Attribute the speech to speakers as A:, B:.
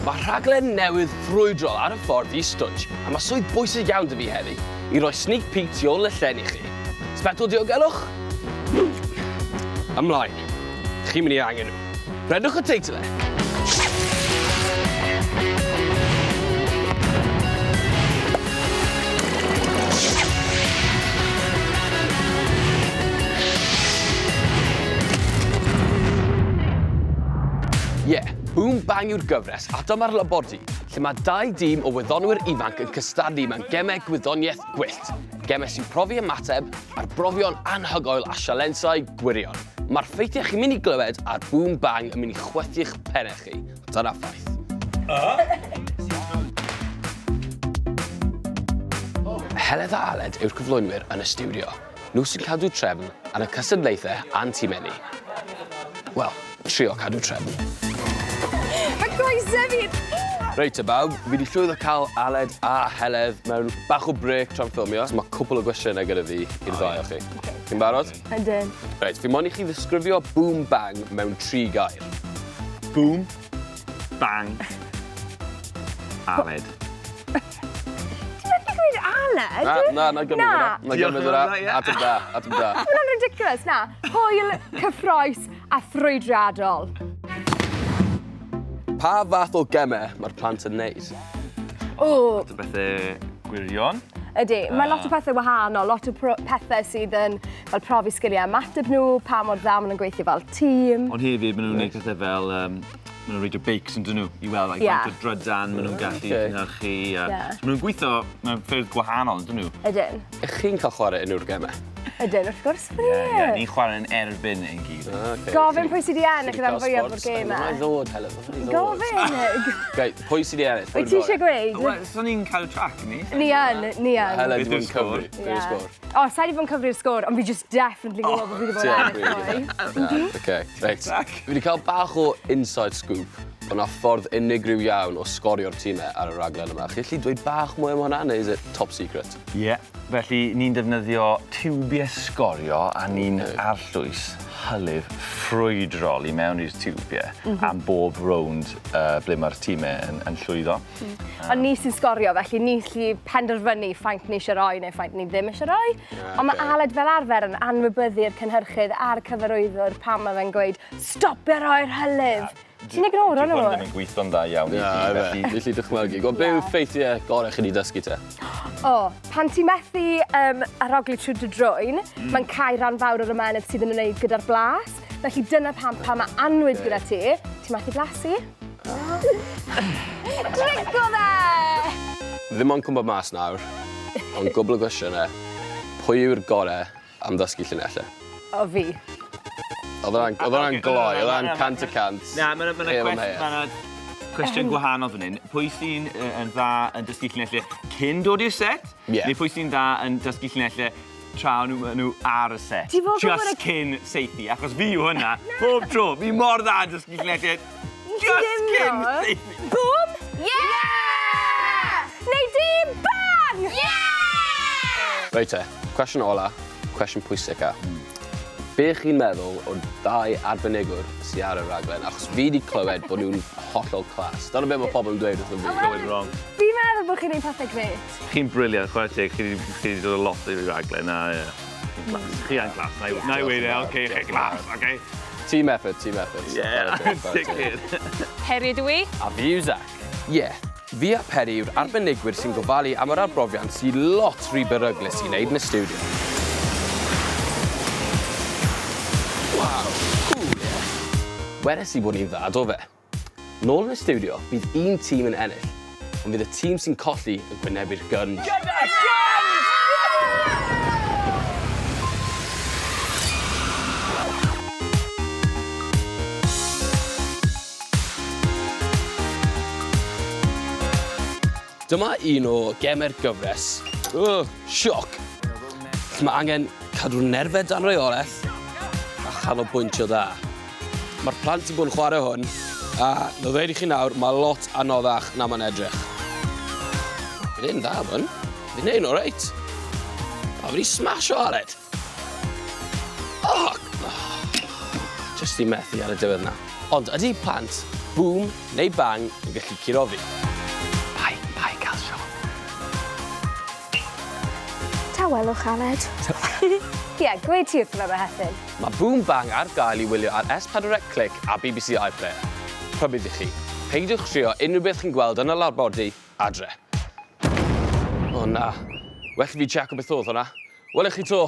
A: Mae rhaglen newydd ffrwydrol ar y ffordd i Stwnsh, a mae swydd bwysig iawn dy fi heddi i roi sneak peek tu ôl y llen i chi. Sbetol diogelwch? Ymlaen. Chi'n mynd i angen nhw. Rhedwch y teitlau. Boom bang yw'r gyfres, a dyma'r labordy, lle mae dau dîm o wyddonwyr ifanc yn cystadlu mewn gemau gwyddoniaeth gwyllt. Gemau sy'n profi ymateb a'r brofion anhygoel a sialensau gwirion. Mae'r ffeithiau chi'n mynd i glywed a'r boom bang yn mynd i chwethu'ch pennau chi. Dyna ffaith. Heledd a Aled yw'r cyflwynwyr yn y stiwdio. Nhw sy'n cadw trefn yn y cystadlaethau a'n tîmenni. Wel, trio cadw trefn. Reit te bawb, fi wedi llwyddo cael Aled a Heledd mewn bach o brec tra'n ffilmio. So mae cwpl o gwestiynau gyda fi i'r ddau o chi. Chi'n barod?
B: Ydyn.
A: Reit, fi moyn i chi ddisgrifio boom bang mewn 3 gair.
C: Boom, bang, Aled.
B: Ti'n meddwl gweud Aled?
A: Na gymryd yna. Ateb da.
B: Hwna'n ridiculous, na. Hwyl, cyffroes a ffrwydriadol.
A: Pa fath o gemau mae'r plant yn neud?
B: O,
C: Lot o bethau gwirion.
B: ydy. Mae lot o pethau wahanol, lot o pethau sydd yn fel profi sgiliau ymateb nhw, pa mor dda maen nhw'n gweithio fel tîm.
C: Ond hefyd, maen nhw'n gwneud pethau fel, maen nhw'n reidio beics yn dyn nhw, i weld faint o drydan maen nhw'n gallu cynhyrchu. Maen nhw'n gweithio mewn ffyrdd gwahanol, dyn nhw.
B: Ydyn.
A: Ych chi'n cael chwarae unrhyw gemau?
B: Ydyn, wrth gwrs.
C: Ni'n chwarae'n erbyn ein gyd.
B: Gofyn pwy sydd i ennill gyda'r fwyaf o'r gemau.
A: Mae'n ddod, Heledd.
B: Gofyn!
A: Gait, pwy sydd i ennill?
B: Wyt ti eisiau gweud?
C: Wel, so ni'n cael trac, ni?
B: Ni yn.
A: Heledd
C: Beth yw'r
A: yn cyfri. Beth yw'r sgôr?
B: O, sa'i di fod yn cyfri'r sgôr, ond fi just definitely gwybod bod fi wedi bod yn ennill.
A: Oce, reit. Fi wedi cael bach o inside scoop. Ond a ffordd unigryw iawn o sgorio'r tîmau ar y raglen yma. Chi'n gallu dweud bach mwy am hwnna, neu is it top secret?
C: Ie. Felly, ni'n defnyddio tiwbiau sgorio a ni'n arllwys hylif ffrwydrol i mewn i'r tiwbiau am bob rownd ble mae'r tîmau yn llwyddo.
B: Ond ni sy'n sgorio, felly ni lli penderfynu ffaint ni eisiau roi neu ffaint ni ddim eisiau roi. Ond mae Aled fel arfer yn anwybyddu'r cynhyrchydd a'r cyfarwyddwr pan mae fe'n gweud stopio roi'r hylif. Ti'n ignoro nhw?
C: Ti'n yn gweithio'n dda iawn i
A: Ie, felly dychmygu. Be yw ffeithiau gorau chi wedi dysgu te?
B: O, pan ti'n methu aroglu trwy dy drwyn, mae'n cael rhan fawr o'r ymenydd sydd yn ymwneud gyda'r blas. Felly dyna pan mae anwyd gyda ti, ti'n methu blasu. Drico dde!
A: Ddim ond cwmpa mas nawr, ond gwbl o gwestiynau. Pwy yw'r gorau am ddysgu llinellau?
B: O fi.
A: Oedd hwnna'n gloi, oedd hwnna'n cant y cant.
C: Na, mae'n cwestiwn gwahanol fan hyn. Pwy sy'n yn dda yn dysgu llinellau cyn dod i'r set? Neu pwy sy'n dda yn dysgu llinellau tra nhw ar y set? Just cyn seithi, achos fi yw hwnna. Pob tro, fi mor dda yn dysgu llinellau. Just cyn seithi.
B: Boom! Yeah! Neu dim bang! Yeah!
A: Reit te, cwestiwn ola, cwestiwn pwysica. Be chi'n meddwl o 2 arbenigwr sydd ar y raglen? Achos fi wedi clywed bod nhw'n hollol clas. Dyna beth mae pobl yn dweud wrth fi.
C: Going wrong.
B: Fi'n meddwl bod chi'n gwneud pethau gret.
C: Chi'n briliant, chwarae teg, chi wedi dod o lot i'r raglen. Chi yn glas, na i weid e, oce, chi glas, oce?
A: Team effort.
C: Yeah, sicr.
D: Heri dwi.
A: A fi yw Zach. Ie, fi a Peri yw'r arbenigwyr sy'n gofalu am yr arbrofion sy'n lot rhy beryglus i wneud yn y studio. Weres i bod ni'n dda, do fe. Nôl yn y studio, bydd un tîm yn ennill, ond fydd y tîm sy'n colli yn gwynebu'r gyns. Dyma un o gemau'r gyfres. Sioc! Mae angen cadw'r nerfau dan reolaeth a chanolbwyntio da. Mae'r plant i bod yn chwarae hwn, a no ddeud i chi nawr, mae lot anoddach na mae'n edrych. Fi'n ein dda hwn. Fi'n ein o reit. A fi'n smasho Aled. Just i methu ar y diwedd na. Ond ydy plant boom neu bang yn gallu curo fi.
C: Pai cael siop.
B: Tawelwch, Aled. Ie, gweud ti wrth yma Hethyn.
A: Mae boom bang ar gael I wylio ar S4C Click a BBC iPlayer. Rhybydd I chi, peidiwch trio unrhyw beth chi'n gweld yn y larbodi adre. O na, well fi check o beth oedd hwnna. Welwch chi to.